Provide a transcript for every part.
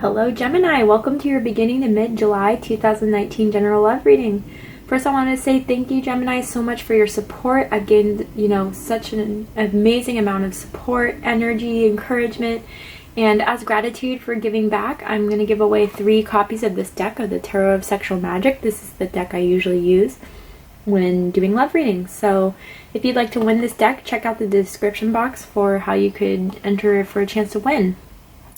Hello Gemini, welcome to your beginning to mid-July 2019 general love reading. First, I want to say thank you Gemini so much for your support. I've gained, such an amazing amount of support, energy, encouragement, and as gratitude for giving back, I'm going to give away 3 copies of this deck of the Tarot of Sexual Magic. This is the deck I usually use when doing love readings. So if you'd like to win this deck, check out the description box for how you could enter for a chance to win.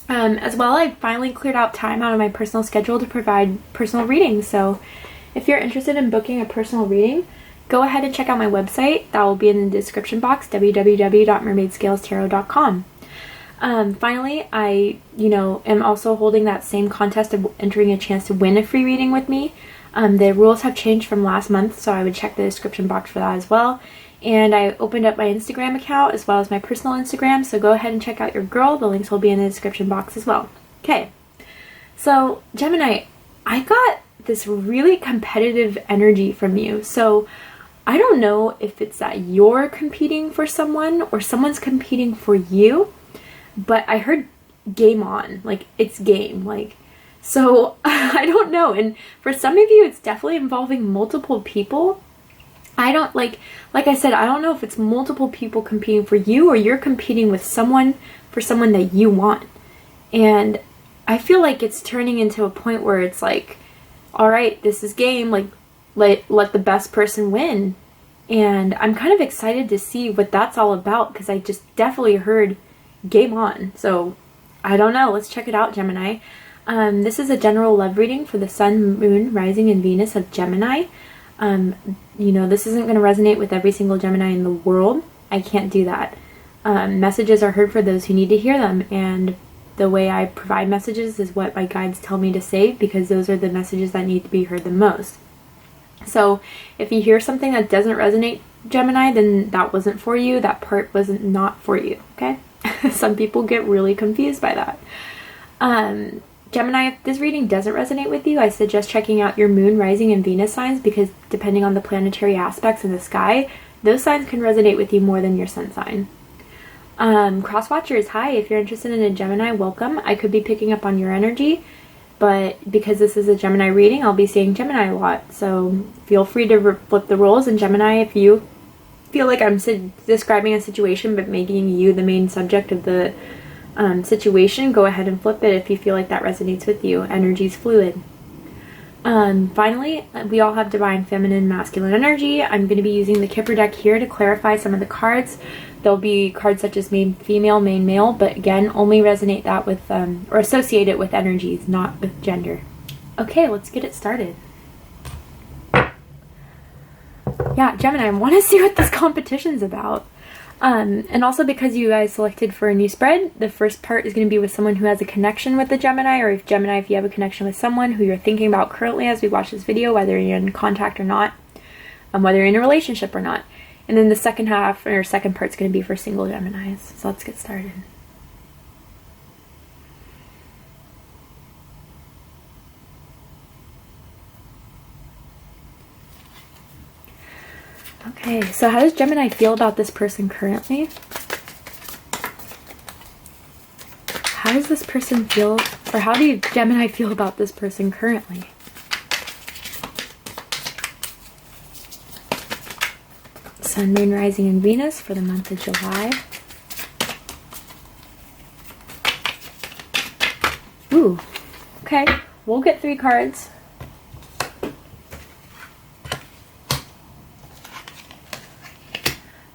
As well, I finally cleared out time out of my personal schedule to provide personal readings. So if you're interested in booking a personal reading, go ahead and check out my website. That will be in the description box, www.mermaidscalestarot.com. Finally, I, am also holding that same contest of entering a chance to win a free reading with me. The rules have changed from last month, so I would check the description box for that as well. And I opened up my Instagram account as well as my personal Instagram, so go ahead and check out your girl. The links will be in the description box as well. Okay, so Gemini, I got this really competitive energy from you. So I don't know if it's that you're competing for someone or someone's competing for you, but I heard game on, like it's game, so I don't know. And for some of you, it's definitely involving multiple people. I don't like I said, I don't know if it's multiple people competing for you or you're competing with someone for someone that you want. And I feel like it's turning into a point where it's like, all right, this is game, let the best person win. And I'm kind of excited to see what that's all about because I just definitely heard game on. So I don't know, let's check it out, Gemini. This is a general love reading for the Sun, Moon, Rising, and Venus of Gemini. This isn't going to resonate with every single Gemini in the world. I can't do that. Messages are heard for those who need to hear them, and the way I provide messages is what my guides tell me to say because those are the messages that need to be heard the most. So if you hear something that doesn't resonate, Gemini, then that wasn't for you. That part wasn't not for you, okay? Some people get really confused by that. Gemini, if this reading doesn't resonate with you, I suggest checking out your Moon, Rising, and Venus signs because depending on the planetary aspects in the sky, those signs can resonate with you more than your sun sign. Cross watchers, hi, if you're interested in a Gemini, welcome. I could be picking up on your energy, but because this is a Gemini reading, I'll be seeing Gemini a lot. So feel free to flip the roles. And Gemini, if you feel like I'm describing a situation but making you the main subject of the situation, go ahead and flip it if you feel like that resonates with you. Energy's fluid. Finally, we all have divine feminine, masculine energy. I'm going to be using the Kipper deck here to clarify some of the cards. There'll be cards such as main female, main male, but again, only resonate that with or associate it with energies, not with gender. Okay, let's get it started. Yeah, Gemini, I want to see what this competition's about. And also because you guys selected for a new spread, the first part is going to be with someone who has a connection with the Gemini, or if Gemini, if you have a connection with someone who you're thinking about currently as we watch this video, whether you're in contact or not, whether you're in a relationship or not. And then the second half, or second part, is going to be for single Geminis. So let's get started. Okay, so how does Gemini feel about this person currently? How does this person feel, or how do you, Gemini, feel about this person currently? Sun, Moon, Rising, and Venus for the month of July. Ooh, okay, we'll get 3 cards.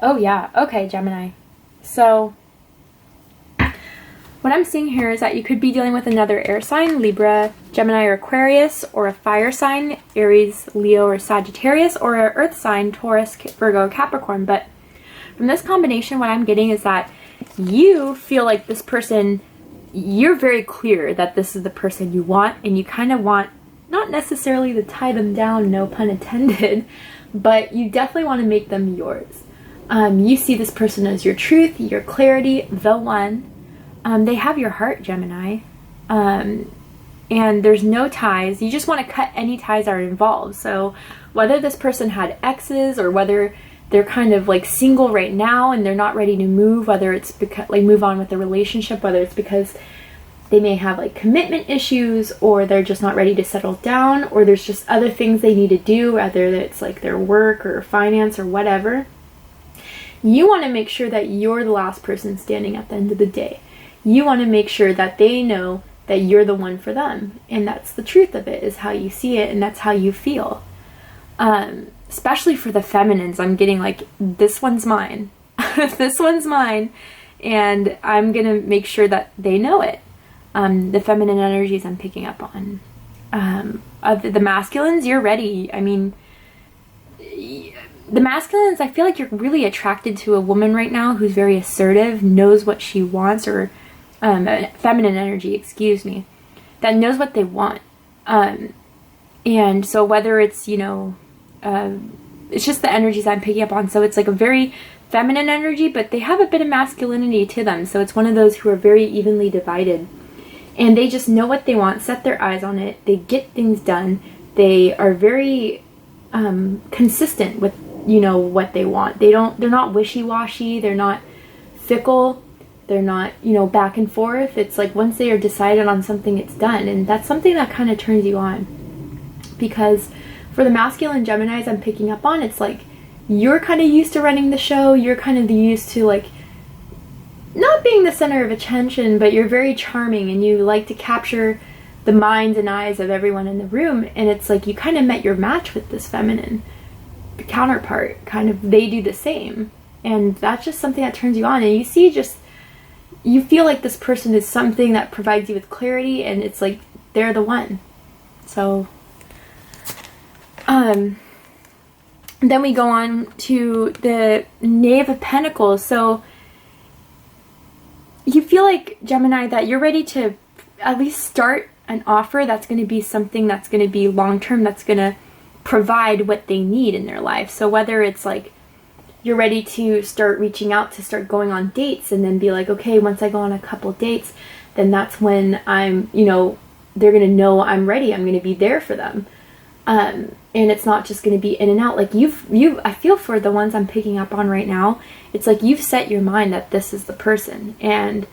Oh yeah, okay, Gemini. So what I'm seeing here is that you could be dealing with another air sign, Libra, Gemini, or Aquarius, or a fire sign, Aries, Leo, or Sagittarius, or an earth sign, Taurus, Virgo, Capricorn. But from this combination, what I'm getting is that you feel like this person, you're very clear that this is the person you want, and you kind of want, not necessarily to tie them down, no pun intended, but you definitely want to make them yours. You see this person as your truth, your clarity, the one. They have your heart, Gemini. And there's no ties. You just want to cut any ties that are involved. So whether this person had exes or whether they're kind of like single right now and they're not ready to move, whether it's because move on with the relationship, whether it's because They may have like commitment issues, or they're just not ready to settle down, or there's just other things they need to do, whether it's like their work or finance or whatever. You want to make sure that you're the last person standing at the end of the day. You want to make sure that they know that you're the one for them. And that's the truth of it, is how you see it, and that's how you feel. Especially for the feminines, I'm getting like, this one's mine. This one's mine. And I'm going to make sure that they know it. The feminine energies I'm picking up on. The masculines, you're ready. I mean, the masculines, I feel like you're really attracted to a woman right now who's very assertive, knows what she wants, or feminine energy, excuse me, that knows what they want. And so whether it's, you know, it's just the energies I'm picking up on. So it's like a very feminine energy, but they have a bit of masculinity to them. So it's one of those who are very evenly divided. And they just know what they want, set their eyes on it. They get things done. They are very consistent with, you know, what they want. They're not wishy-washy. They're not fickle. They're not, you know, back and forth. It's like once they are decided on something, it's done. And that's something that kind of turns you on. Because for the masculine Geminis I'm picking up on, it's like you're kind of used to running the show. You're kind of used to like not being the center of attention, but you're very charming and you like to capture the minds and eyes of everyone in the room. And it's like you kind of met your match with this feminine counterpart. Kind of, they do the same. And that's just something that turns you on. And you see, just, you feel like this person is something that provides you with clarity, and it's like they're the one. So, then we go on to the Knave of Pentacles. So you feel like, Gemini, that you're ready to at least start an offer that's going to be something that's going to be long-term, that's going to provide what they need in their life. So whether it's like you're ready to start reaching out, to start going on dates, and then be like, okay, once I go on a couple dates, then that's when I'm, you know, they're going to know I'm ready. I'm going to be there for them. And it's not just going to be in and out. Like I feel for the ones I'm picking up on right now, it's like you've set your mind that this is the person. And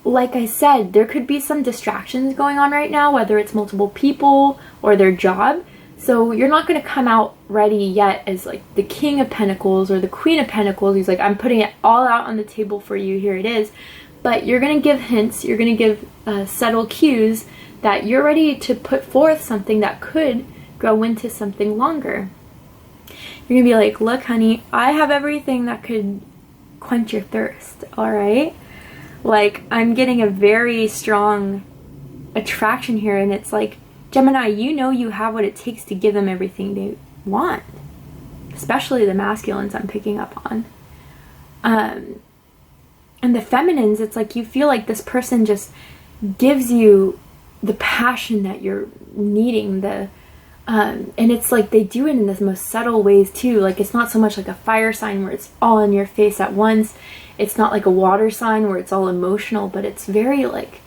like I said, there could be some distractions going on right now, whether it's multiple people or their job. So you're not going to come out ready yet as like the King of Pentacles or the Queen of Pentacles. He's like, I'm putting it all out on the table for you. Here it is. But you're going to give hints. You're going to give subtle cues that you're ready to put forth something that could grow into something longer. You're going to be like, look, honey, I have everything that could quench your thirst. All right. Like, I'm getting a very strong attraction here. And it's like, Gemini, you know you have what it takes to give them everything they want. Especially the masculines I'm picking up on. And the feminines, it's like you feel like this person just gives you the passion that you're needing. And it's like they do it in the most subtle ways too. Like, it's not so much like a fire sign where it's all in your face at once. It's not like a water sign where it's all emotional, but it's very like,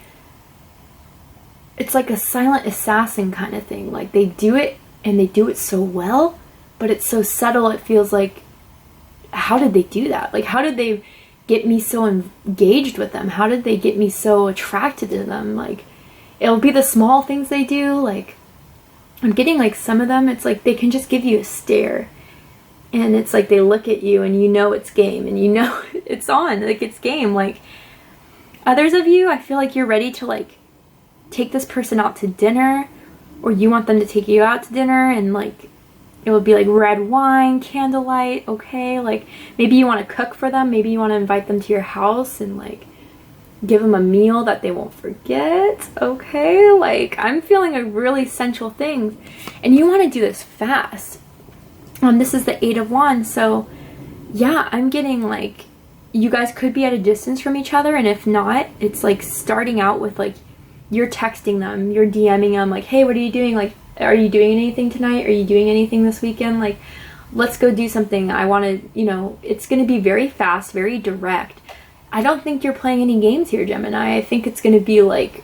it's like a silent assassin kind of thing. Like, they do it and they do it so well, but it's so subtle. It feels like, how did they do that? Like, how did they get me so engaged with them? How did they get me so attracted to them? Like, it'll be the small things they do. Like, I'm getting like some of them, it's like they can just give you a stare. And it's like they look at you and you know it's game, and you know it's on, like it's game. Like, others of you, I feel like you're ready to like take this person out to dinner, or you want them to take you out to dinner, and like it will be like red wine, candlelight, okay? Like, maybe you want to cook for them, maybe you want to invite them to your house and like give them a meal that they won't forget, okay? Like, I'm feeling a really sensual thing, and you want to do this fast. This is the 8 of Wands, so yeah, I'm getting like, you guys could be at a distance from each other, and if not, it's like starting out with like, you're texting them, you're DMing them, like, hey, what are you doing? Like, are you doing anything tonight? Are you doing anything this weekend? Like, let's go do something. I want to, you know, it's going to be very fast, very direct. I don't think you're playing any games here, Gemini. I think it's going to be like,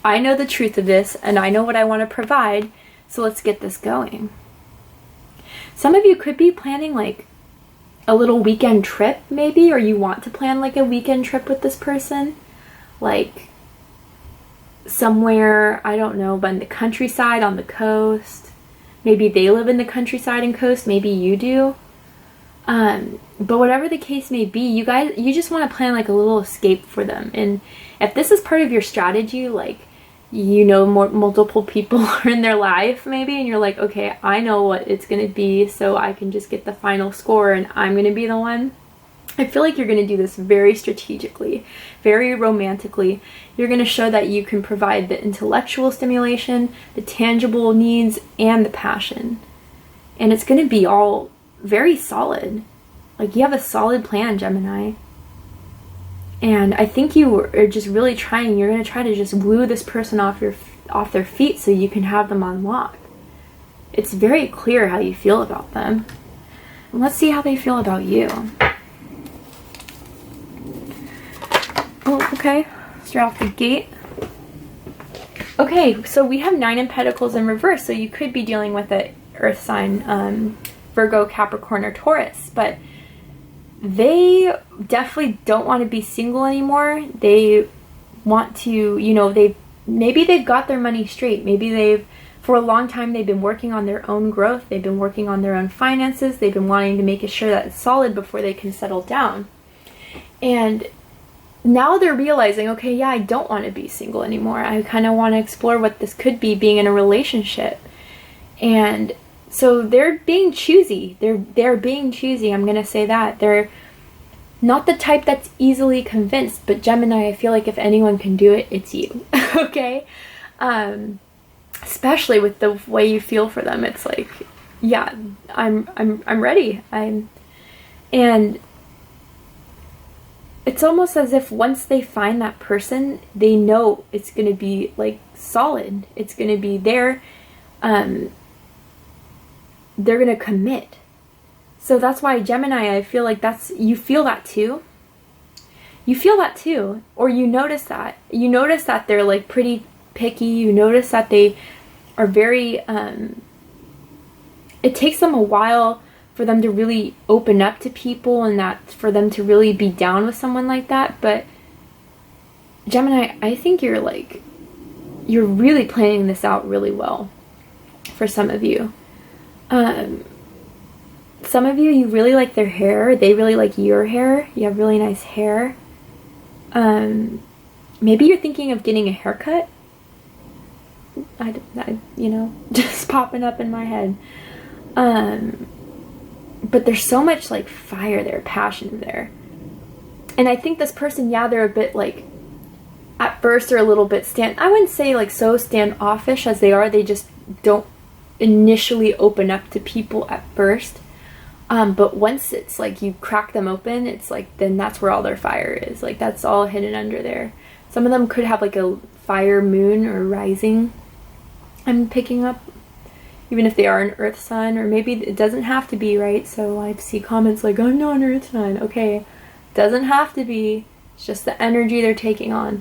I know the truth of this, and I know what I want to provide, so let's get this going. Some of you could be planning like a little weekend trip maybe, or you want to plan like a weekend trip with this person. Like, somewhere, I don't know, but in the countryside, on the coast. Maybe they live in the countryside and coast, maybe you do. But whatever the case may be, you just want to plan like a little escape for them. And if this is part of your strategy, like, you know, multiple people are in their life maybe, and you're like, okay, I know what it's going to be, so I can just get the final score and I'm going to be the one. I feel like you're going to do this very strategically, very romantically. You're going to show that you can provide the intellectual stimulation, the tangible needs, and the passion. And it's going to be all very solid. Like, you have a solid plan, Gemini. And I think you are just really trying. You're going to try to just woo this person off their feet so you can have them on lock. It's very clear how you feel about them. And let's see how they feel about you. Oh, okay. Straight off the gate. Okay, so we have 9 of Pentacles in reverse, so you could be dealing with an earth sign, Virgo, Capricorn, or Taurus, but they definitely don't want to be single anymore. They want to, you know, maybe they've got their money straight. Maybe for a long time, they've been working on their own growth. They've been working on their own finances. They've been wanting to make sure that it's solid before they can settle down. And now they're realizing, okay, yeah, I don't want to be single anymore. I kind of want to explore what this could be, being in a relationship. And so they're being choosy. They're being choosy. I'm going to say that. They're not the type that's easily convinced, but Gemini, I feel like if anyone can do it, it's you. Okay? Especially with the way you feel for them. It's like, yeah, I'm ready. And it's almost as if once they find that person, they know it's going to be like solid. It's going to be there. They're going to commit. So that's why Gemini, I feel like you feel that too. You feel that too. Or you notice that. You notice that they're like pretty picky. You notice that they are very, it takes them a while for them to really open up to people, and that for them to really be down with someone like that. But Gemini, I think you're really planning this out really well for some of you. Some of you really like their hair. They really like your hair. You have really nice hair. Maybe you're thinking of getting a haircut. I you know, just popping up in my head. But there's so much like fire there, passion there. And I think this person, yeah, they're a bit like, at first they're a little bit I wouldn't say like so standoffish as they are. They just don't initially open up to people at first. But once it's like you crack them open, it's like, then that's where all their fire is. Like, that's all hidden under there. Some of them could have like a fire moon or rising, I'm picking up. Even if they are an earth sign, or maybe it doesn't have to be, right? So I see comments like, I'm not an earth sign. Okay, doesn't have to be. It's just the energy they're taking on.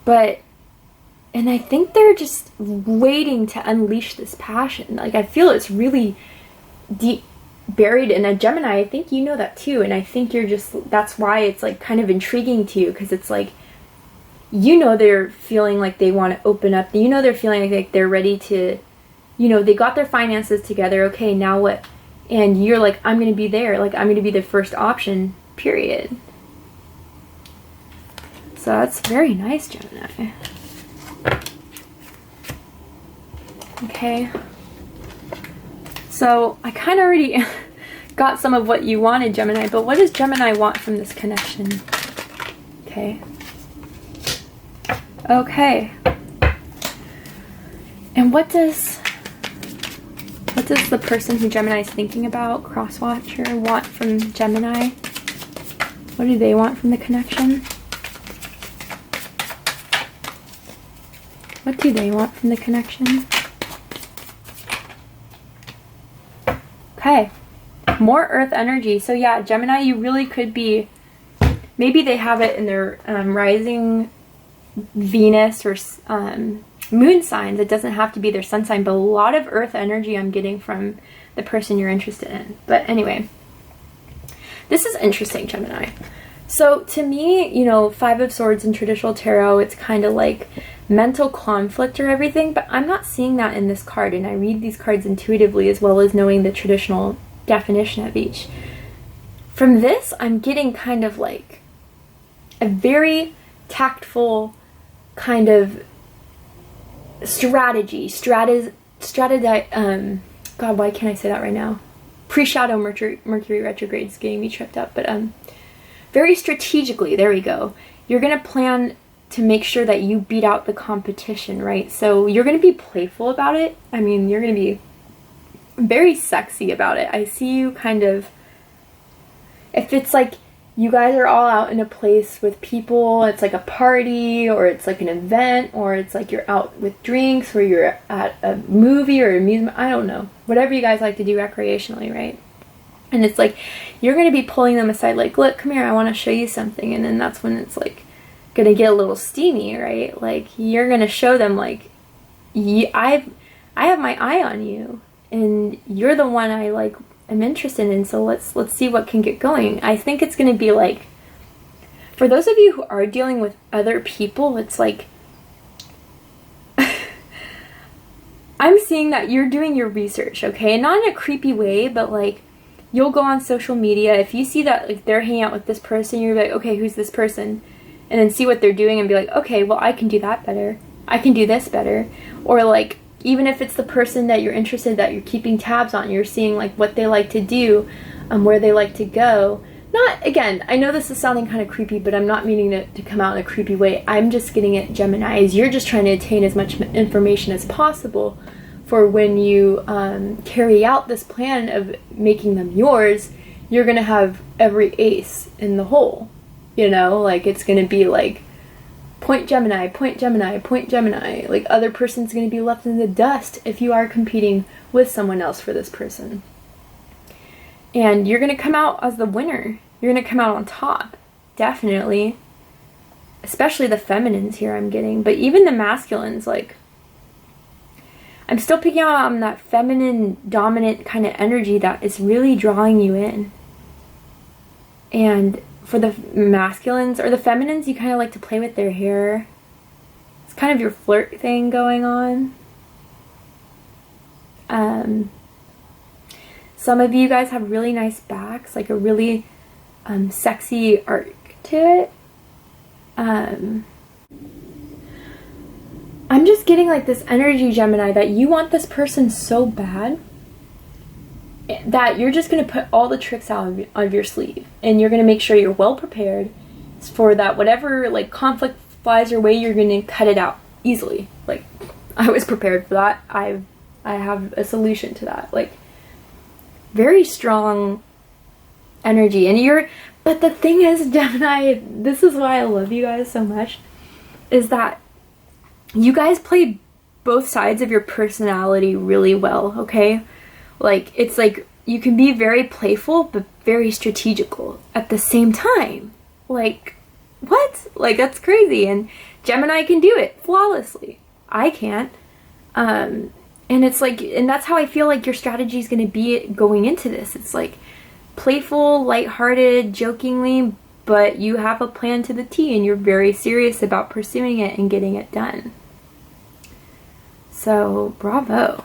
But, and I think they're just waiting to unleash this passion. Like, I feel it's really deep buried in a Gemini. I think you know that too. And I think that's why it's like kind of intriguing to you, because it's like, you know, they're feeling like they want to open up. You know, they're feeling like they're ready to, you know, they got their finances together. Okay, now what? And you're like, I'm going to be there. Like, I'm going to be the first option, period. So that's very nice, Gemini. Okay. So I kind of already got some of what you wanted, Gemini, but what does Gemini want from this connection? Okay. Okay. And what does the person who Gemini is thinking about, Crosswatcher, want from Gemini? What do they want from the connection? What do they want from the connection? Okay. More earth energy. So yeah, Gemini, you really could be, maybe they have it in their rising Venus or moon signs. It doesn't have to be their sun sign, but a lot of earth energy I'm getting from the person you're interested in. But anyway, this is interesting, Gemini. So to me, you know, Five of Swords in traditional tarot, it's kind of like mental conflict or everything, but I'm not seeing that in this card, and I read these cards intuitively as well as knowing the traditional definition of each. From this, I'm getting kind of like a very tactful kind of God, why can't I say that right now? Pre-shadow Mercury retrograde is getting me tripped up, but very strategically, there we go. You're going to plan to make sure that you beat out the competition, right? So you're going to be playful about it. I mean, you're going to be very sexy about it. I see you kind of, if it's like you guys are all out in a place with people, it's like a party, or it's like an event, or it's like you're out with drinks, or you're at a movie or amusement, I don't know. Whatever you guys like to do recreationally, right? And it's like, you're going to be pulling them aside, like, look, come here, I want to show you something. And then that's when it's like, going to get a little steamy, right? Like, you're going to show them, like, I have my eye on you, and you're the one I, like, am interested in, so let's see what can get going. I think it's going to be like, for those of you who are dealing with other people, it's like, I'm seeing that you're doing your research, okay? Not in a creepy way, but like, you'll go on social media, if you see that like they're hanging out with this person, you're like, okay, who's this person? And then see what they're doing and be like, okay, well, I can do that better. I can do this better. Or like, even if it's the person that you're interested, that you're keeping tabs on, you're seeing like what they like to do, where they like to go. Not, again, I know this is sounding kind of creepy, but I'm not meaning to come out in a creepy way. I'm just getting it, Gemini, is you're just trying to attain as much information as possible for when you carry out this plan of making them yours. You're going to have every ace in the hole, you know? Like, it's going to be like, point Gemini, point Gemini, point Gemini. Like, other person's going to be left in the dust if you are competing with someone else for this person. And you're going to come out as the winner. You're going to come out on top. Definitely. Especially the feminines here I'm getting. But even the masculines, like, I'm still picking out on that feminine, dominant kind of energy that is really drawing you in. And for the masculines, or the feminines, you kind of like to play with their hair. It's kind of your flirt thing going on. Some of you guys have really nice backs, like a really sexy arc to it. I'm just getting like this energy, Gemini, that you want this person so bad that you're just going to put all the tricks out of your sleeve, and you're going to make sure you're well prepared for that. Whatever like conflict flies your way, you're going to cut it out easily. Like, I was prepared for that. I have a solution to that. Like, very strong energy. And but the thing is, Gemini, this is why I love you guys so much, is that you guys play both sides of your personality really well, okay? Like, it's like, you can be very playful, but very strategical at the same time. Like, what? Like, that's crazy. And Gemini can do it flawlessly. I can't. And it's like, and that's how I feel like your strategy is going to be going into this. It's like playful, lighthearted, jokingly, but you have a plan to the T, and you're very serious about pursuing it and getting it done. So, bravo.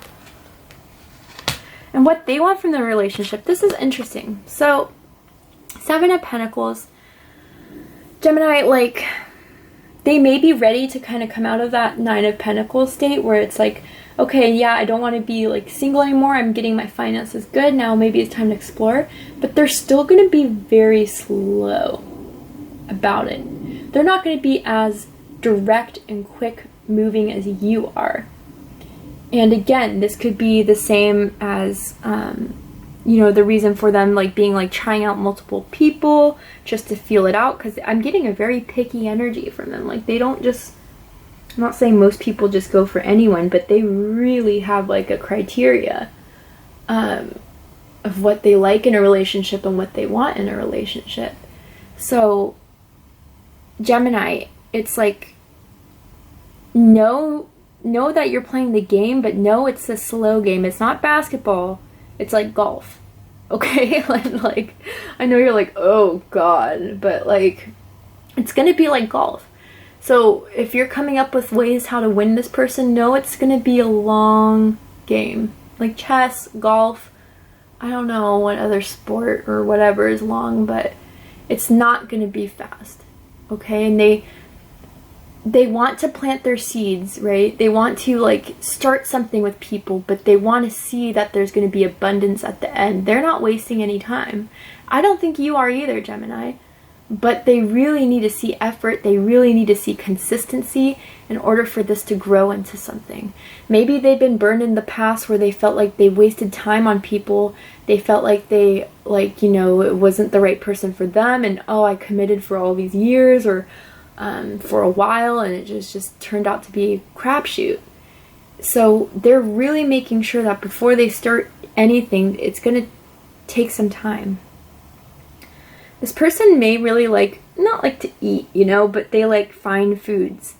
And what they want from the relationship, this is interesting. So, Seven of Pentacles, Gemini, like, they may be ready to kind of come out of that Nine of Pentacles state where it's like, okay, yeah, I don't want to be like single anymore. I'm getting my finances good. Now maybe it's time to explore. But they're still going to be very slow about it. They're not going to be as direct and quick moving as you are. And again, this could be the same as, you know, the reason for them like being like trying out multiple people just to feel it out. Because I'm getting a very picky energy from them. Like, they don't just, I'm not saying most people just go for anyone, but they really have like a criteria of what they like in a relationship and what they want in a relationship. So, Gemini, it's like, know that you're playing the game, but know it's a slow game. It's not basketball. It's like golf. Okay? Like, I know you're like, oh god, but like, it's gonna be like golf. So if you're coming up with ways how to win this person, know it's gonna be a long game. Like chess, golf, I don't know what other sport or whatever is long, but it's not gonna be fast. Okay? And they want to plant their seeds, right? They want to like start something with people, but they want to see that there's going to be abundance at the end. They're not wasting any time. I don't think you are either, Gemini, but they really need to see effort. They really need to see consistency in order for this to grow into something. Maybe they've been burned in the past where they felt like they wasted time on people. They felt like they, like, you know, it wasn't the right person for them, and oh, I committed for all these years, or for a while, and it just turned out to be a crapshoot. So they're really making sure that before they start anything, it's going to take some time. This person may really like, not like to eat, you know, but they like fine foods,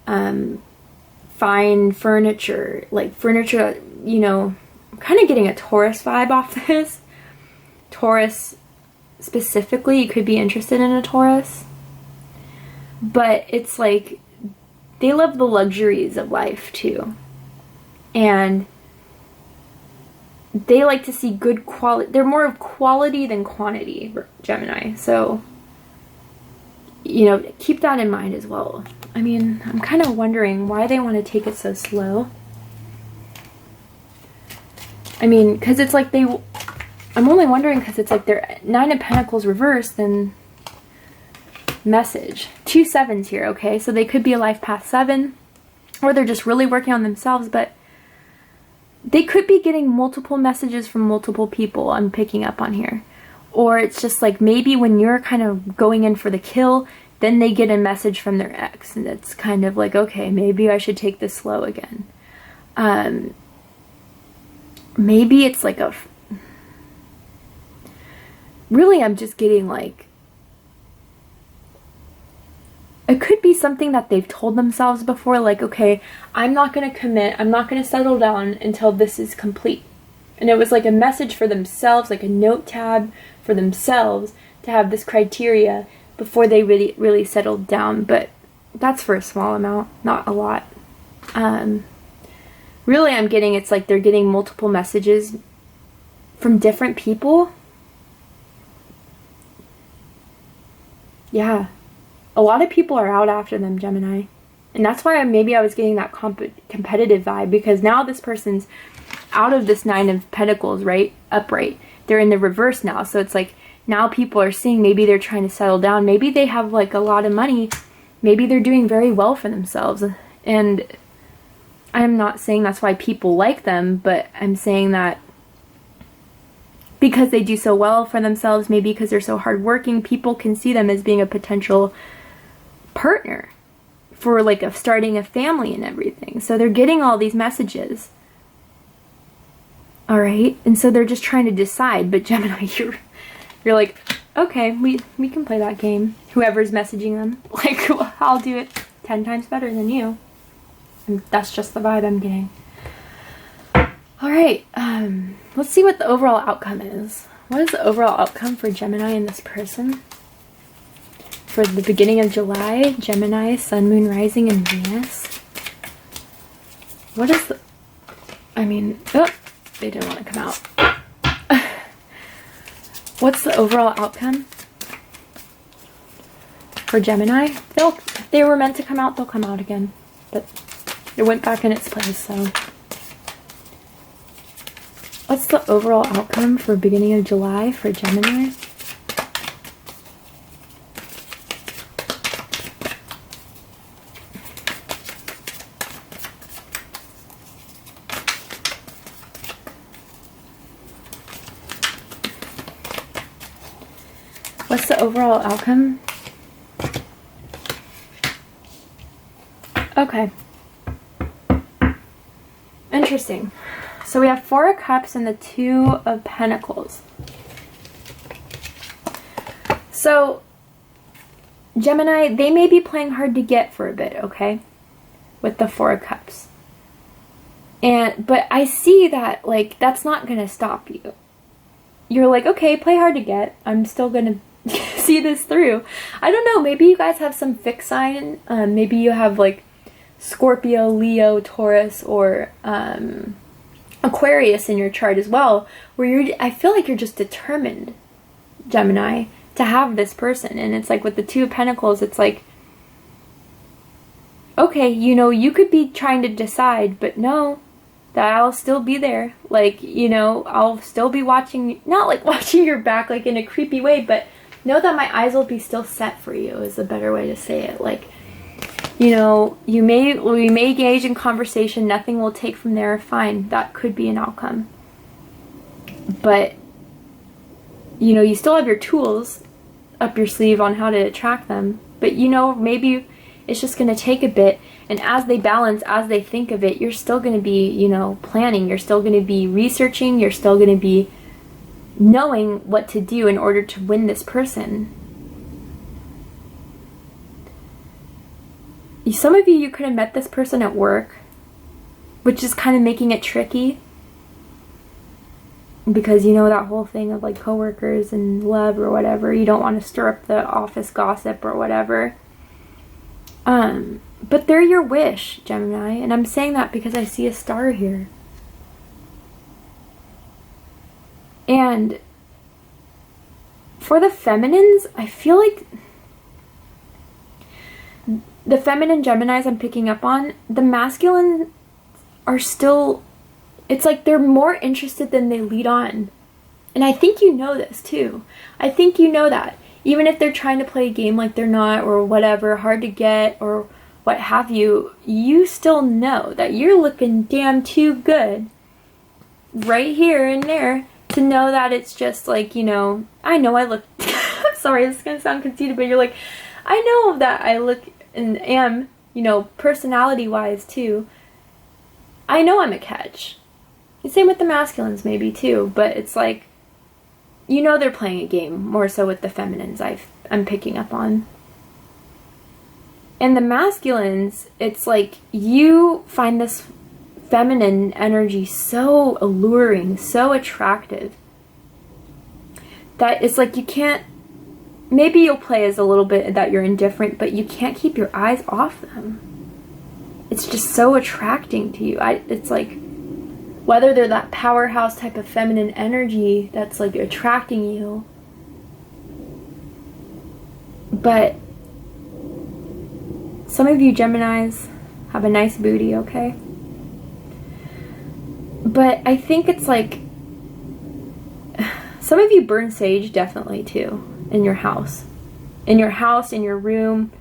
fine furniture, like furniture, you know. I'm kind of getting a Taurus vibe off this. Taurus specifically, you could be interested in a Taurus. But it's like, they love the luxuries of life too. And they like to see good quality. They're more of quality than quantity, Gemini. So, you know, keep that in mind as well. I mean, I'm kind of wondering why they want to take it so slow. I mean, because it's like I'm only wondering because it's like they're Nine of Pentacles reversed, and message. 2 7s here, okay? So they could be a life path 7, or they're just really working on themselves, but they could be getting multiple messages from multiple people, I'm picking up on here. Or it's just like maybe when you're kind of going in for the kill, then they get a message from their ex, and it's kind of like, okay, maybe I should take this slow again. Maybe it's like really, I'm just getting like, it could be something that they've told themselves before, like, okay, I'm not going to commit, I'm not going to settle down until this is complete. And it was like a message for themselves, like a note tab for themselves to have this criteria before they really settled down. But that's for a small amount, not a lot. Really, I'm getting, it's like they're getting multiple messages from different people. Yeah. A lot of people are out after them, Gemini. And that's why maybe I was getting that competitive vibe, because now this person's out of this Nine of Pentacles, right? Upright. They're in the reverse now. So it's like now people are seeing, maybe they're trying to settle down. Maybe they have like a lot of money. Maybe they're doing very well for themselves. And I'm not saying that's why people like them, but I'm saying that because they do so well for themselves, maybe because they're so hardworking, people can see them as being a potential partner for like starting a family and everything. So they're getting all these messages. All right. And so they're just trying to decide. But Gemini, you're like, okay, we can play that game. Whoever's messaging them, like, I'll do it 10 times better than you. And that's just the vibe I'm getting. All right. Let's see what the overall outcome is. What is the overall outcome for Gemini and this person? For the beginning of July, Gemini, Sun, Moon, Rising, and Venus. What is the... I mean... Oh, they didn't want to come out. What's the overall outcome for Gemini? If they were meant to come out, they'll come out again. But it went back in its place, so... What's the overall outcome for beginning of July for Gemini? What's the overall outcome? Okay. Interesting. So we have 4 of Cups and the 2 of Pentacles. So, Gemini, they may be playing hard to get for a bit, okay? With the 4 of Cups. But I see that, like, that's not going to stop you. you're like, okay, play hard to get. I'm still gonna see this through. I don't know, maybe you guys have some fixed sign. Maybe you have like Scorpio, Leo, Taurus, or Aquarius in your chart as well, where I feel like you're just determined, Gemini, to have this person. And it's like with the Two of Pentacles, it's like, okay, you know, you could be trying to decide, but no, that I'll still be there. Like, you know, I'll still be watching, not like watching your back like in a creepy way, but know that my eyes will be still set for you is a better way to say it. Like, you know, we may engage in conversation, nothing will take from there, fine, that could be an outcome. But, you know, you still have your tools up your sleeve on how to attract them. But, you know, maybe it's just going to take a bit. And as they balance, as they think of it, you're still going to be, you know, planning. You're still going to be researching. You're still going to be knowing what to do in order to win this person. Some of you could have met this person at work, which is kind of making it tricky. Because you know that whole thing of like coworkers and love or whatever. You don't want to stir up the office gossip or whatever. But they're your wish, Gemini. And I'm saying that because I see a star here. And for the feminines, I feel like the feminine Geminis I'm picking up on, the masculine are still, it's like they're more interested than they lead on. And I think you know this too. I think you know that. Even if they're trying to play a game like they're not, or whatever, hard to get, or what have you, you still know that you're looking damn too good right here and there to know that it's just like, you know, I know I look, I'm sorry, this is going to sound conceited, but you're like, I know that I look and am, you know, personality-wise too, I know I'm a catch. Same with the masculines maybe too, but it's like, you know they're playing a game, more so with the feminines I'm picking up on. And the masculines, it's like you find this feminine energy so alluring, so attractive, that it's like you can't, maybe you'll play as a little bit that you're indifferent, but you can't keep your eyes off them. It's just so attracting to you. It's like, whether they're that powerhouse type of feminine energy that's like attracting you, but some of you Geminis have a nice booty, okay? But I think it's like, some of you burn sage definitely too, in your house. In your house, in your room,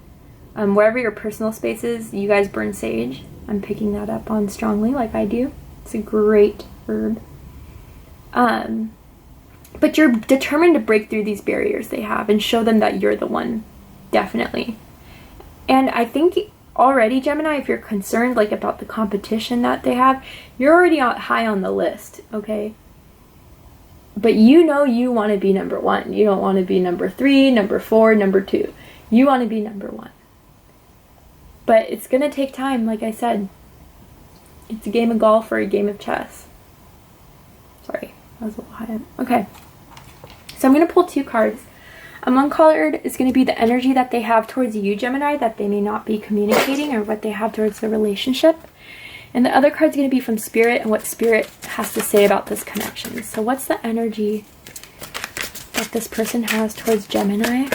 wherever your personal space is, you guys burn sage. I'm picking that up on strongly like I do. It's a great herb. But you're determined to break through these barriers they have and show them that you're the one. Definitely. And I think already, Gemini, if you're concerned like about the competition that they have, you're already high on the list, okay? But you know you want to be number one. You don't want to be number 3, number 4, number 2. You want to be number 1. But it's going to take time, like I said. It's a game of golf or a game of chess. Sorry, that was a little high. Okay. So I'm going to pull 2 cards. One card is going to be the energy that they have towards you, Gemini, that they may not be communicating, or what they have towards the relationship. And the other card is going to be from Spirit and what Spirit has to say about this connection. So what's the energy that this person has towards Gemini?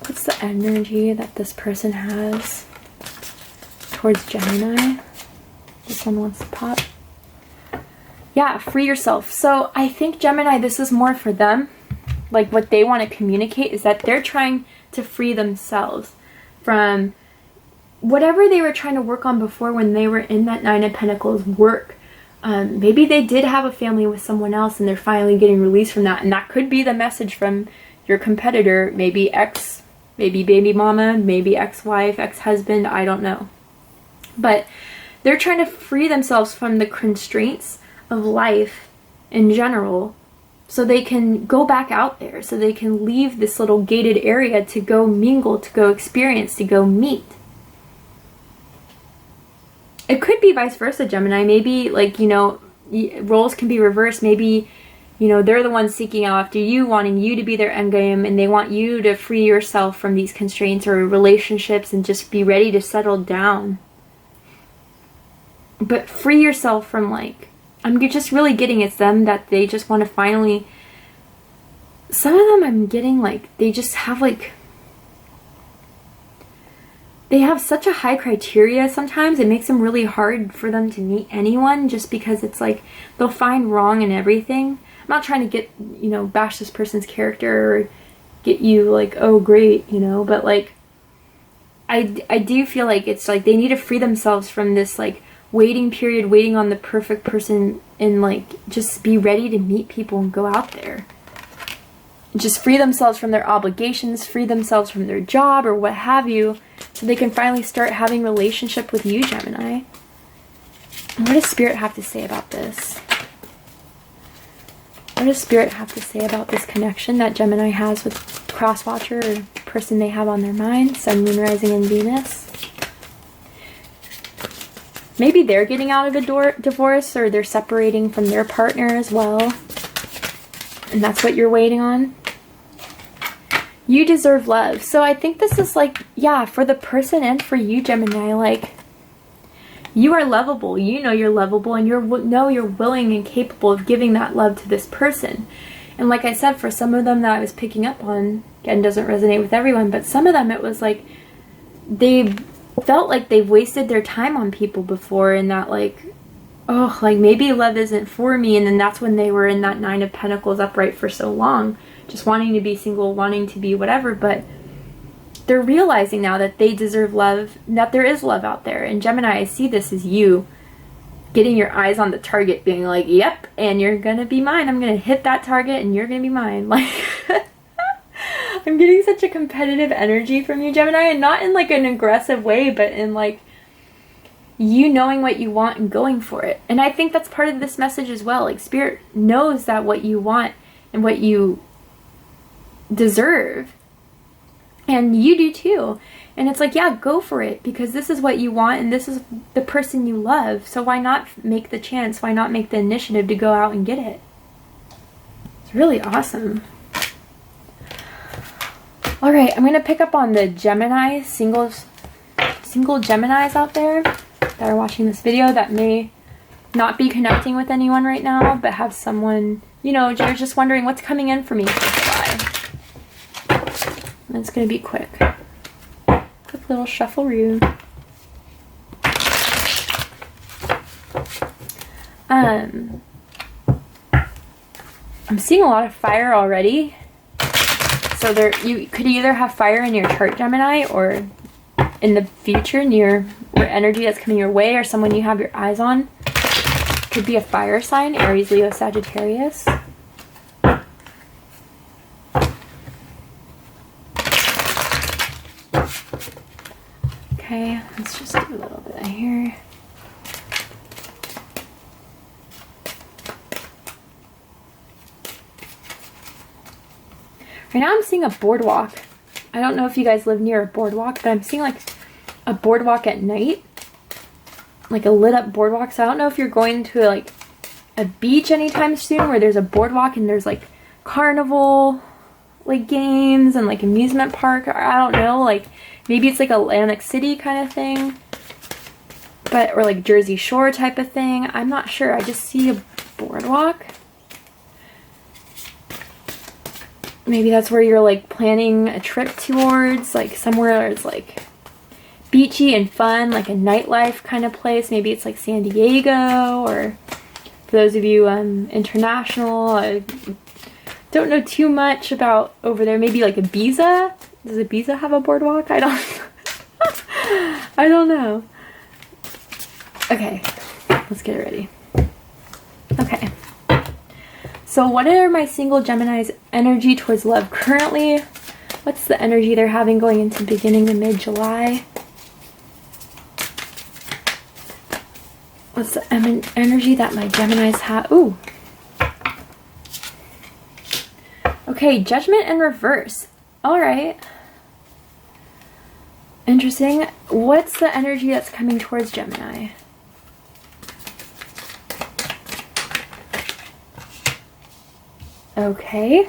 What's the energy that this person has towards Gemini? This one wants to pop. Yeah, free yourself. So I think Gemini, this is more for them. Like what they want to communicate is that they're trying to free themselves from whatever they were trying to work on before when they were in that 9 of Pentacles work. Maybe they did have a family with someone else and they're finally getting released from that. And that could be the message from your competitor, maybe ex, maybe baby mama, maybe ex-wife, ex-husband, I don't know. But they're trying to free themselves from the constraints of life in general so they can go back out there, so they can leave this little gated area to go mingle, to go experience, to go meet. It could be vice versa, Gemini. Maybe, like, you know, roles can be reversed. Maybe, you know, they're the ones seeking out after you, wanting you to be their end game, and they want you to free yourself from these constraints or relationships and just be ready to settle down. But free yourself from, like, I'm just really getting it's them that they just want to finally, some of them I'm getting, like, they just have, like, they have such a high criteria sometimes. It makes them really hard for them to meet anyone, just because it's like they'll find wrong in everything. I'm not trying to get, you know, bash this person's character or get you like, oh great, you know, but like I do feel like it's like they need to free themselves from this like waiting period, waiting on the perfect person, and like just be ready to meet people and go out there. Just free themselves from their obligations, free themselves from their job or what have you, so they can finally start having a relationship with you, Gemini. And what does Spirit have to say about this? What does Spirit have to say about this connection that Gemini has with Crosswatcher, or person they have on their mind, Sun, Moon, Rising, and Venus? Maybe they're getting out of a divorce, or they're separating from their partner as well. And that's what you're waiting on. You deserve love. So I think this is like, yeah, for the person and for you, Gemini, like, you are lovable. You know you're lovable, and you're willing and capable of giving that love to this person. And like I said, for some of them that I was picking up on, again, doesn't resonate with everyone, but some of them it was like they felt like they've wasted their time on people before, and that like, oh, like maybe love isn't for me. And then that's when they were in that Nine of Pentacles upright for so long, just wanting to be single, wanting to be whatever. But they're realizing now that they deserve love, that there is love out there. And Gemini, I see this as you getting your eyes on the target, being like, yep, and you're gonna be mine. I'm gonna hit that target and you're gonna be mine. Like, I'm getting such a competitive energy from you, Gemini, and not in like an aggressive way, but in like you knowing what you want and going for it. And I think that's part of this message as well. Like, Spirit knows that what you want and what you deserve, and you do too. And it's like, yeah, go for it, because this is what you want and this is the person you love. So why not make the chance? Why not make the initiative to go out and get it? It's really awesome. All right, I'm gonna pick up on the Gemini single Geminis out there that are watching this video that may not be connecting with anyone right now, but have someone, you know, you're just wondering what's coming in for me for July. And it's going to be quick. Quick little shuffle-roo. I'm seeing a lot of fire already. So you could either have fire in your chart, Gemini, or in the future near your energy that's coming your way, or someone you have your eyes on. Could be a fire sign, Aries, Leo, Sagittarius. Okay, let's just do a little bit here. Right now I'm seeing a boardwalk. I don't know if you guys live near a boardwalk, but I'm seeing like a boardwalk at night. Like a lit up boardwalk. So I don't know if you're going to like a beach anytime soon where there's a boardwalk and there's like carnival like games and like amusement park, or I don't know, like maybe it's like Atlantic City kind of thing, but or like Jersey Shore type of thing. I'm not sure. I just see a boardwalk. Maybe that's where you're like planning a trip towards, like somewhere where it's like beachy and fun, like a nightlife kind of place. Maybe it's like San Diego, or for those of you international, I don't know too much about over there. Maybe like Ibiza. Does Ibiza have a boardwalk? I don't know. Okay, let's get it ready. Okay. So what are my single Gemini's energy towards love currently? What's the energy they're having going into beginning to mid-July? What's the energy that my Geminis have? Ooh. Okay, Judgment in reverse. All right. Interesting. What's the energy that's coming towards Gemini? Okay.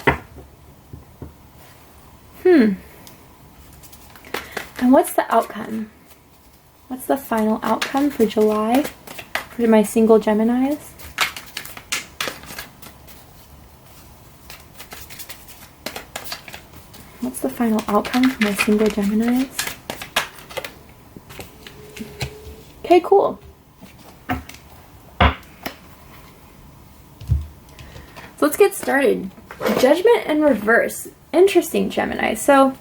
And what's the outcome? What's the final outcome for July for my single Geminis? What's the final outcome for my single Geminis? Okay, cool. So let's get started. Judgment in reverse. Interesting, Gemini. So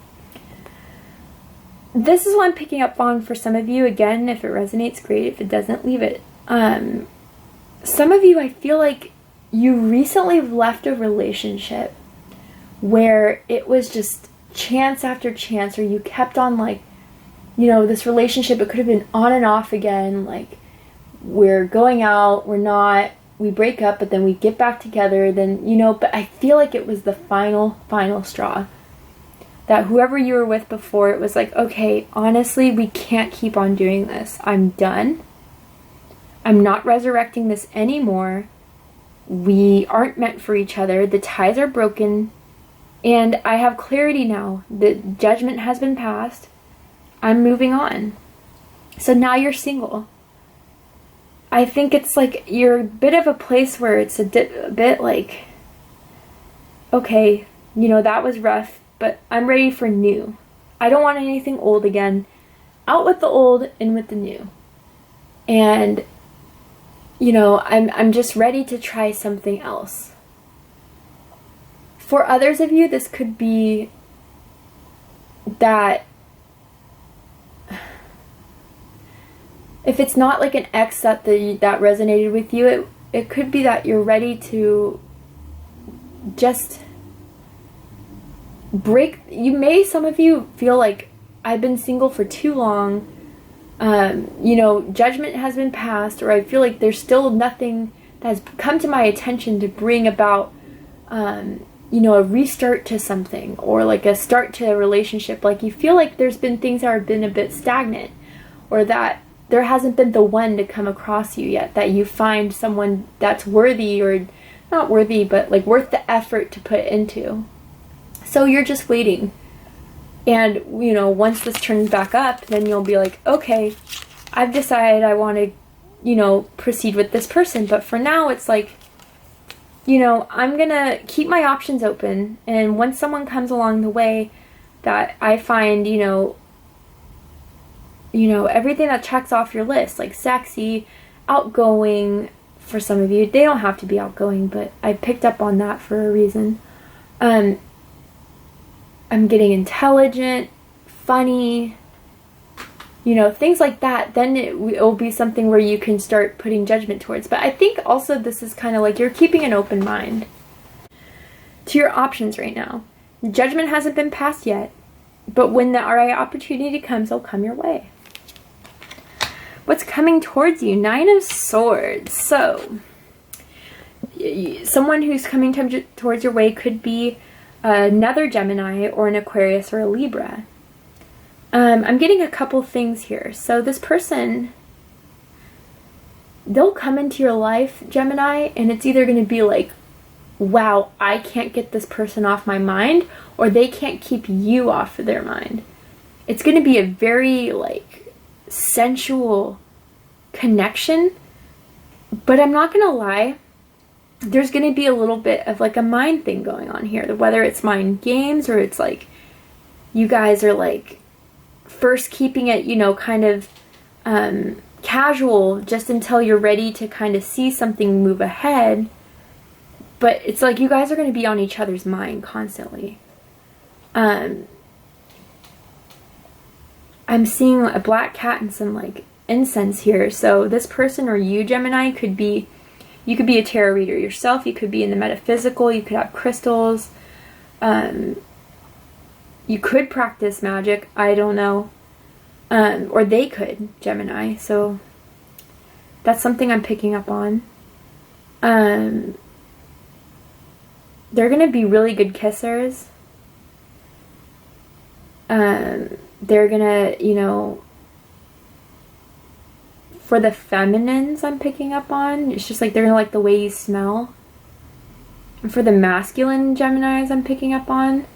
this is what I'm picking up on for some of you. Again, if it resonates, great. If it doesn't, leave it. Some of you, I feel like you recently left a relationship where it was just chance after chance, or you kept on like, you know, this relationship, it could have been on and off again. Like, we're going out, we're not, we break up, but then we get back together, then, you know, but I feel like it was the final straw. That whoever you were with before, it was like, okay, honestly, we can't keep on doing this. I'm done. I'm not resurrecting this anymore. We aren't meant for each other. The ties are broken. And I have clarity now. The judgment has been passed. I'm moving on. So now you're single. I think it's like you're a bit of a place where it's a bit like, okay, you know, that was rough, but I'm ready for new. I don't want anything old again. Out with the old, in with the new. And, you know, I'm just ready to try something else. For others of you, this could be that if it's not like an ex that resonated with you, it could be that you're ready to just break. Some of you feel like, I've been single for too long. You know, judgment has been passed, or I feel like there's still nothing that has come to my attention to bring about, you know, a restart to something, or like a start to a relationship. Like, you feel like there's been things that have been a bit stagnant, or that there hasn't been the one to come across you yet, that you find someone that's worthy, or not worthy, but like worth the effort to put into. So you're just waiting. And, you know, once this turns back up, then you'll be like, okay, I've decided I want to, you know, proceed with this person. But for now, it's like, you know, I'm going to keep my options open. And once someone comes along the way that I find, you know, everything that checks off your list, like sexy, outgoing, for some of you, they don't have to be outgoing, but I picked up on that for a reason. I'm getting intelligent, funny, you know, things like that. Then it will be something where you can start putting judgment towards. But I think also this is kind of like you're keeping an open mind to your options right now. Judgment hasn't been passed yet, but when the right opportunity comes, it'll come your way. What's coming towards you? 9 of Swords. So, someone who's coming towards your way could be another Gemini, or an Aquarius, or a Libra. I'm getting a couple things here. So this person, they'll come into your life, Gemini, and it's either going to be like, wow, I can't get this person off my mind, or they can't keep you off of their mind. It's going to be a very like sensual connection, but I'm not going to lie, there's going to be a little bit of like a mind thing going on here, whether it's mind games, or it's like you guys are like first keeping it, you know, kind of casual, just until you're ready to kind of see something move ahead. But it's like you guys are going to be on each other's mind constantly. I'm seeing a black cat and some like incense here. So this person, or you, Gemini, could be, you could be a tarot reader yourself. You could be in the metaphysical. You could have crystals. You could practice magic. I don't know. Or they could, Gemini. So that's something I'm picking up on. They're going to be really good kissers. They're going to, you know, for the feminines I'm picking up on, it's just like they're going to like the way you smell. And for the masculine Geminis I'm picking up on,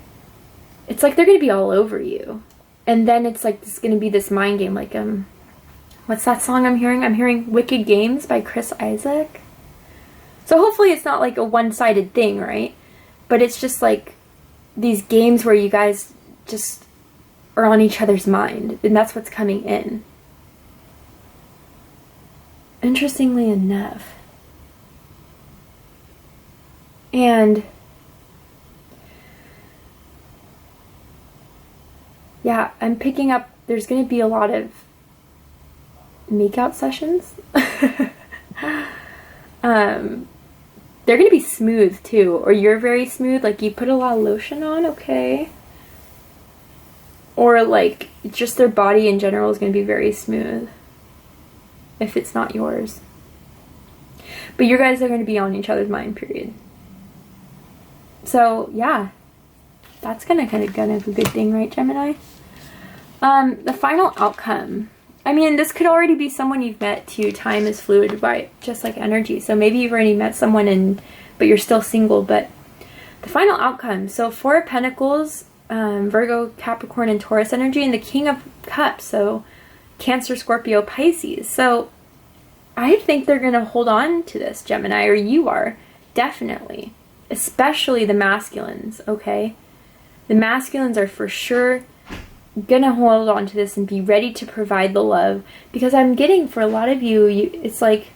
it's like they're going to be all over you. And then it's like it's going to be this mind game, like, what's that song I'm hearing? I'm hearing Wicked Games by Chris Isaac. So hopefully it's not like a one-sided thing, right? But it's just like these games where you guys just are on each other's mind, and that's what's coming in. Interestingly enough. And yeah, I'm picking up, there's going to be a lot of makeout sessions. They're going to be smooth too, or you're very smooth, like you put a lot of lotion on, okay? Or like just their body in general is going to be very smooth if it's not yours. But you guys are going to be on each other's mind, period. So yeah, that's kind of a good thing, right, Gemini? The final outcome. I mean, this could already be someone you've met too. Time is fluid, right? Just like energy. So maybe you've already met someone but you're still single. But the final outcome. So 4 of Pentacles, Virgo, Capricorn, and Taurus energy, and the King of Cups. So Cancer, Scorpio, Pisces. So I think they're going to hold on to this, Gemini, or you are. Definitely. Especially the masculines, okay? The masculines are for sure gonna hold on to this and be ready to provide the love, because I'm getting, for a lot of you, it's like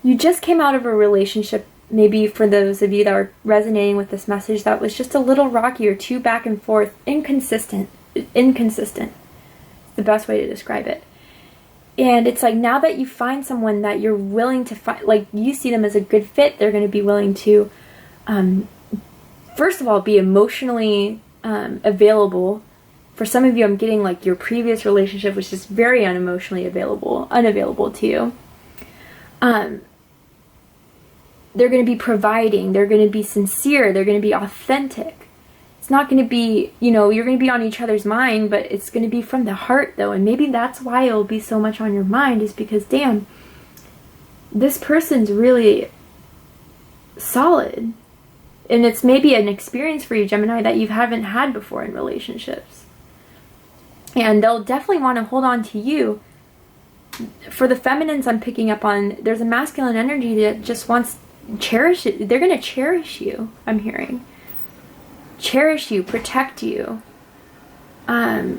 you just came out of a relationship, maybe for those of you that are resonating with this message, that was just a little rocky or too back and forth, inconsistent, the best way to describe it. And it's like, now that you find someone that you're willing to find, like you see them as a good fit, they're going to be willing to first of all be emotionally available. For some of you, I'm getting like your previous relationship was just very unavailable to you. They're going to be providing, they're going to be sincere, they're going to be authentic. It's not going to be, you're going to be on each other's mind, but it's going to be from the heart though. And maybe that's why it'll be so much on your mind, is because, damn, this person's really solid. And it's maybe an experience for you, Gemini, that you haven't had before in relationships. And they'll definitely want to hold on to you. For the feminines I'm picking up on, there's a masculine energy that just wants to cherish it. They're going to cherish you, I'm hearing. Cherish you, protect you. They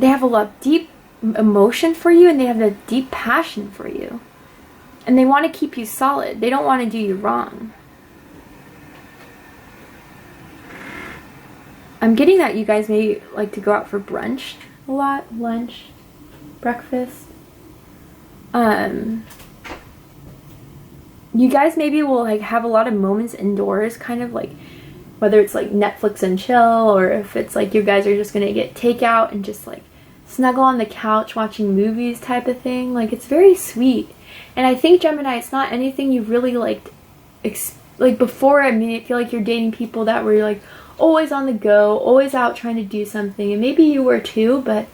have a lot of deep emotion for you, and they have a deep passion for you. And they want to keep you solid. They don't want to do you wrong. I'm getting that you guys may like to go out for brunch a lot, lunch, breakfast. You guys maybe will like have a lot of moments indoors, kind of like, whether it's like Netflix and chill, or if it's like you guys are just gonna get takeout and just like snuggle on the couch watching movies type of thing. Like, it's very sweet. And I think, Gemini, it's not anything you really liked like before. I mean, I feel like you're dating people that were like always on the go, always out trying to do something, and maybe you were too, but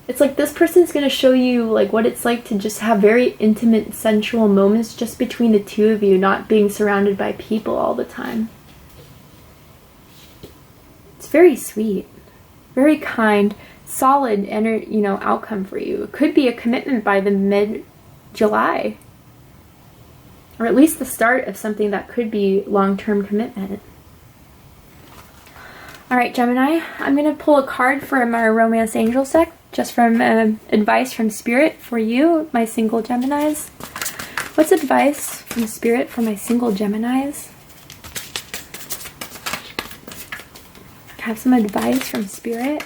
it's like this person's going to show you like what it's like to just have very intimate, sensual moments just between the two of you, not being surrounded by people all the time. It's very sweet, very kind, solid outcome for you. It could be a commitment by the mid-July, or at least the start of something that could be long-term commitment. Alright, Gemini, I'm going to pull a card from our Romance Angels deck, just from advice from Spirit for you, my single Geminis. What's advice from Spirit for my single Geminis? I have some advice from Spirit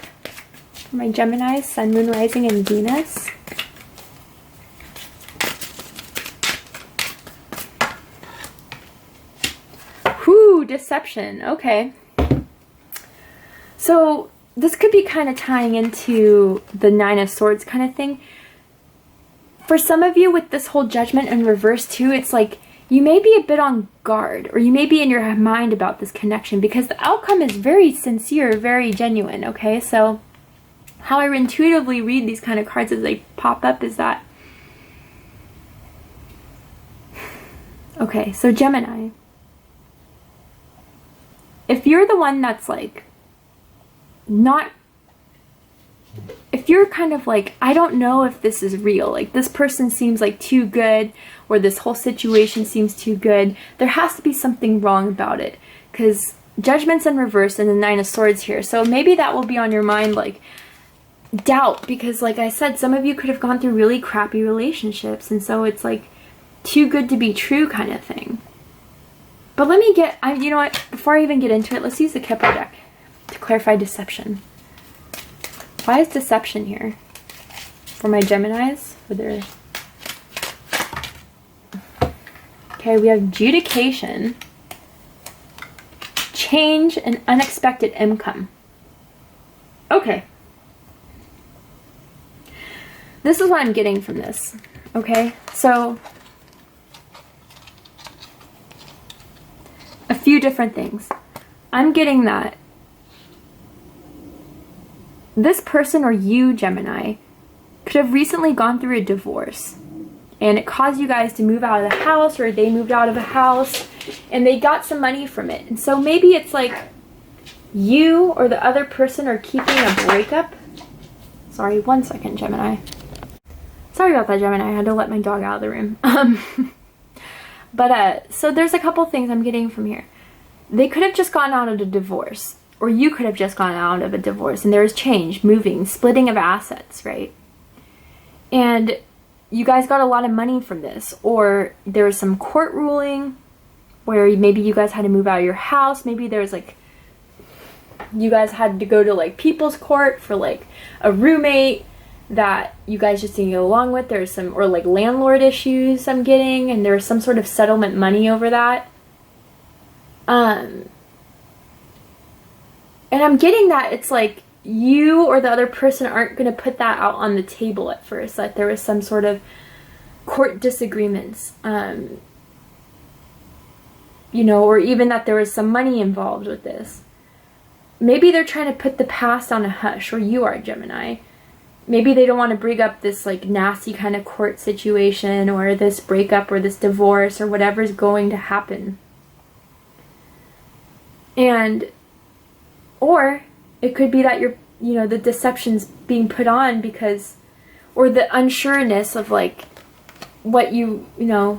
for my Geminis, Sun, Moon, Rising, and Venus. Whew, deception. Okay. So this could be kind of tying into the 9 of Swords kind of thing. For some of you with this whole Judgment in reverse too, it's like you may be a bit on guard, or you may be in your mind about this connection, because the outcome is very sincere, very genuine, okay? So how I intuitively read these kind of cards as they pop up is that Okay, so Gemini. If you're the one that's like, not, if you're kind of like, I don't know if this is real, like this person seems like too good, or this whole situation seems too good, there has to be something wrong about it, because Judgment's in reverse and the Nine of Swords here, so maybe that will be on your mind, like doubt, because like I said, some of you could have gone through really crappy relationships, and so it's like too good to be true kind of thing. But let me get, you know what, before I even get into it, let's use the Kepler deck to clarify deception. Why is deception here? For my Geminis? For their... Okay, we have adjudication, change, and unexpected income. Okay. This is what I'm getting from this. Okay, so a few different things. I'm getting that this person, or you, Gemini, could have recently gone through a divorce, and it caused you guys to move out of the house, or they moved out of a house, and they got some money from it. And so maybe it's like you or the other person are keeping a breakup. Sorry, one second, Gemini. Sorry about that, Gemini. I had to let my dog out of the room. So there's a couple things I'm getting from here. They could have just gotten out of a divorce, or you could have just gone out of a divorce, and there was change, moving, splitting of assets, right? And you guys got a lot of money from this, or there was some court ruling where maybe you guys had to move out of your house. Maybe there was like, you guys had to go to like people's court for like a roommate that you guys just didn't get along with. There's some, or like landlord issues I'm getting, and there was some sort of settlement money over that. And I'm getting that it's like you or the other person aren't going to put that out on the table at first. Like there was some sort of court disagreements, you know, or even that there was some money involved with this. Maybe they're trying to put the past on a hush, or you are, Gemini. Maybe they don't want to bring up this like nasty kind of court situation, or this breakup, or this divorce, or whatever's going to happen. And or it could be that you're, you know, the deception's being put on because, or the unsureness of like what you know,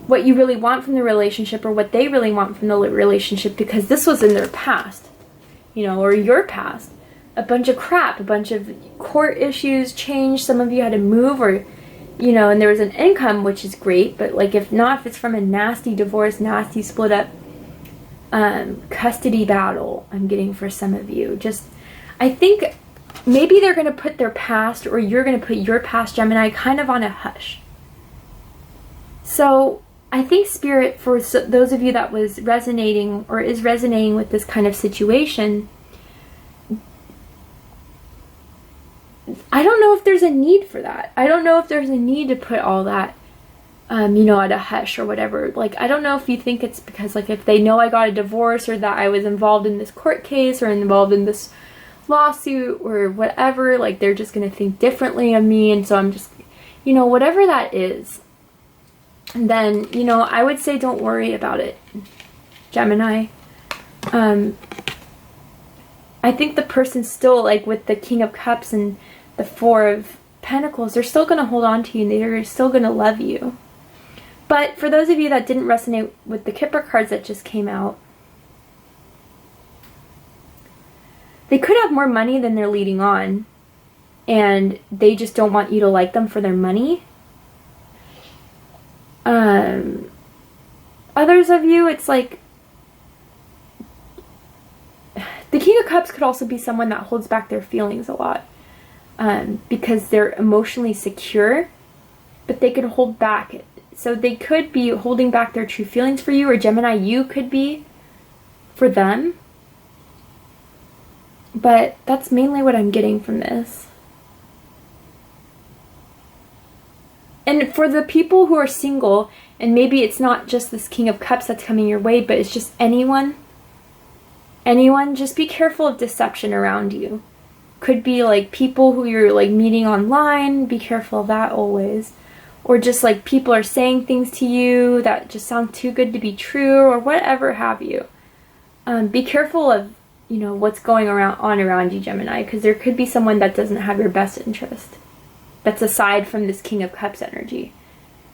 what you really want from the relationship, or what they really want from the relationship, because this was in their past, you know, or your past. A bunch of crap, a bunch of court issues, change, some of you had to move, or, you know, and there was an income, which is great, but like if not, if it's from a nasty divorce, nasty split up, custody battle, I'm getting for some of you. Just, I think maybe they're going to put their past, or you're going to put your past, Gemini, kind of on a hush. So I think Spirit, for those of you that was resonating or is resonating with this kind of situation, I don't know if there's a need for that. I don't know if there's a need to put all that, you know, at a hush or whatever. Like, I don't know if you think it's because, like, if they know I got a divorce, or that I was involved in this court case, or involved in this lawsuit, or whatever, like, they're just going to think differently of me, and so I'm just, you know, whatever that is. And then, you know, I would say don't worry about it, Gemini. I think the person's still, like, with the King of Cups and the Four of Pentacles, they're still going to hold on to you, and they're still going to love you. But for those of you that didn't resonate with the Kipper cards that just came out, they could have more money than they're leading on, and they just don't want you to like them for their money. Others of you, it's like, the King of Cups could also be someone that holds back their feelings a lot, because they're emotionally secure, but they could hold back. So they could be holding back their true feelings for you, or Gemini, you could be for them. But that's mainly what I'm getting from this. And for the people who are single, and maybe it's not just this King of Cups that's coming your way, but it's just anyone, just be careful of deception around you. Could be like people who you're like meeting online, be careful of that always. or just like people are saying things to you that just sound too good to be true, or whatever have you. Be careful of, you know, what's going on around you, Gemini, because there could be someone that doesn't have your best interest. That's aside from this King of Cups energy.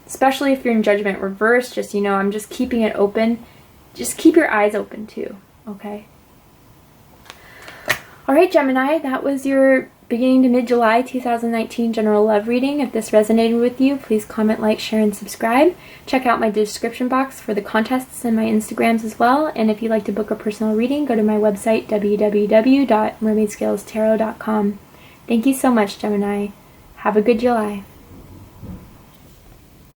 Especially if you're in Judgment reverse, just, you know, I'm just keeping it open. Just keep your eyes open too, okay? Alright, Gemini, that was your beginning to mid-July 2019 general love reading. If this resonated with you, please comment, like, share, and subscribe. Check out my description box for the contests and my Instagrams as well. And if you'd like to book a personal reading, go to my website, www.mermaidscalestarot.com. Thank you so much, Gemini. Have a good July.